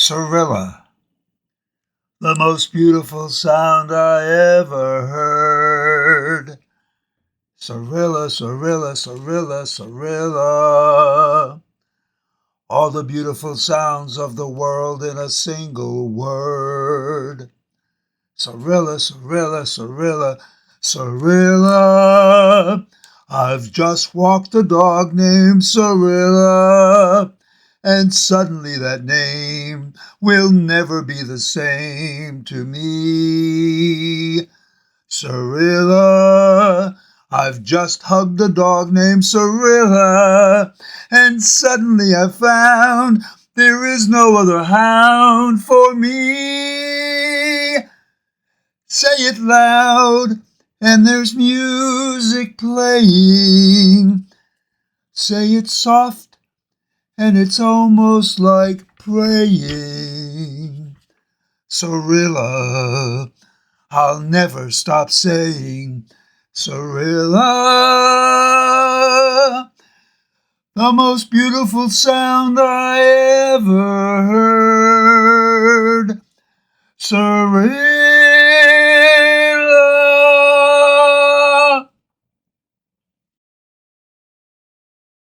Cirilla, the most beautiful sound I ever heard. Cirilla, Cirilla, Cirilla, Cirilla. All the beautiful sounds of the world in a single word. Cirilla, Cirilla, Cirilla, Cirilla. I've just walked a dog named Cirilla, and suddenly that name will never be the same to me. Cirilla, I've just hugged a dog named Cirilla, and suddenly I found there is no other hound for me. Say it loud, and there's music playing. Say it soft, and it's almost like praying. Cirilla, I'll never stop saying Cirilla, the most beautiful sound I ever heard. Cirilla.